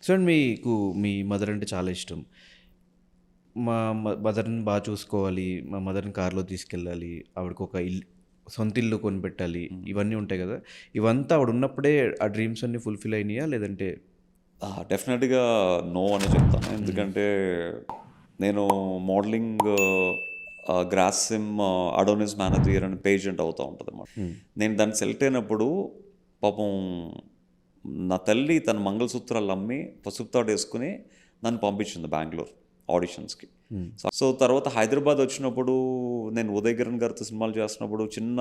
So, మీకు మీ mother అంటే చాలా ఇష్టం. మా మదర్‌ని చూసుకోవాలి. మా మదర్‌ని కార్‌లో తీసుకెళ్ళాలి. ఆవిడకొక సొంత ఇల్లు కొనిపెట్టాలి. ఇవన్నీ ఉంటాయి గదా! ఇవంతా ఆవిడున్నప్పుడే ఆ డ్రీమ్స్ అన్నీ ఫుల్‌ఫిల్ అయినాయా? లేదంటే డెఫినెట్‌గా నో అనే చెప్తాను. హ్మ్. ఎందుకంటే నేను మోడలింగ్ గ్రాసిమ్ అడోనిస్ మేనథియర్ అని పేజెంట్ అవుతా ఉంటదన్నమాట. హ్మ్. నేను దానికి సెలెక్ట్ అయినప్పుడు పాపం నా తల్లి తన మంగళసూత్రాలు అమ్మి పసుపు తాడు వేసుకుని నన్ను పంపించింది బెంగుళూరు ఆడిషన్స్‌కి. హ్మ్. సో, తర్వాత హైదరాబాద్ వచ్చినప్పుడు నేను ఉదయ్ కిరణ్ గారితో సినిమాలు చేస్తున్నప్పుడు చిన్న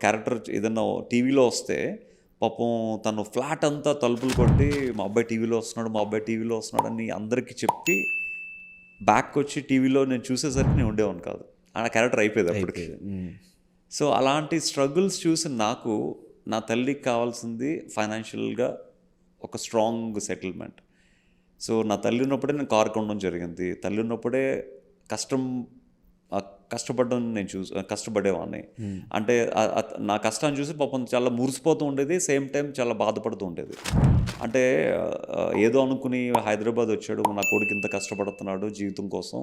క్యారెక్టర్ ఏదన్నా టీవీలో వస్తే పాపం తను ఫ్లాట్ అంతా తలుపులు కొట్టి మా అబ్బాయి టీవీలో వస్తున్నాడు, మా అబ్బాయి టీవీలో వస్తున్నాడు అని అందరికీ చెప్పి బ్యాక్ వచ్చి టీవీలో నేను చూసేసరికి నేను ఉండేవాడిని కాదు. ఆ క్యారెక్టర్ అయిపోయేది అప్పటికి. అయిపోయేది. హ్మ్. సో, అలాంటి స్ట్రగుల్స్ చూసి నాకు నా తల్లికి కావాల్సింది ఫైనాన్షియల్‌గా ఒక స్ట్రాంగ్ సెటిల్మెంట్. సో, నా తల్లి ఉన్నప్పుడే నేను కారు కొనడం జరిగింది. తల్లి ఉన్నప్పుడే కష్టం కష్టపడడం నేను కష్టపడేవాడిని. హ్మ్. అంటే నా కష్టాన్ని చూసి పాపం చాలా మురిసిపోతూ ఉండేది. సేమ్ టైం చాలా బాధపడుతూ ఉండేది. అంటే ఏదో అనుకుని హైదరాబాద్ వచ్చాడు. నా కొడుకు ఇంత కష్టపడుతున్నాడు జీవితం కోసం.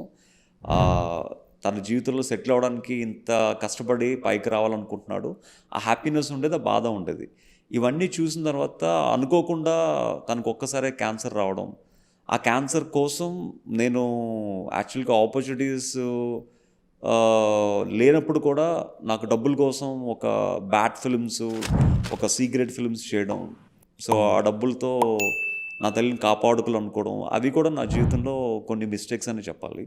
తన జీవితంలో సెటిల్ అవ్వడానికి ఇంత కష్టపడి పైకి రావాలనుకుంటున్నాడు. ఆ హ్యాపీనెస్ ఉండేది, ఆ బాధ ఉండేది. ఇవన్నీ చూసిన తర్వాత అనుకోకుండా తనకు ఒక్కసారే క్యాన్సర్ రావడం. ఆ క్యాన్సర్ కోసం నేను యాక్చువల్‌గా ఆపర్చునిటీస్ లేనప్పుడు కూడా నాకు డబ్బుల కోసం ఒక బ్యాడ్ ఫిల్మ్స్, ఒక సి గ్రేడ్ ఫిల్మ్స్ చేయడం. సో, హ్మ్. ఆ డబ్బులతో నా తల్లిని కాపాడుకోవాలనుకోవడం అవి కూడా నా జీవితంలో కొన్ని మిస్టేక్స్ అని చెప్పాలి.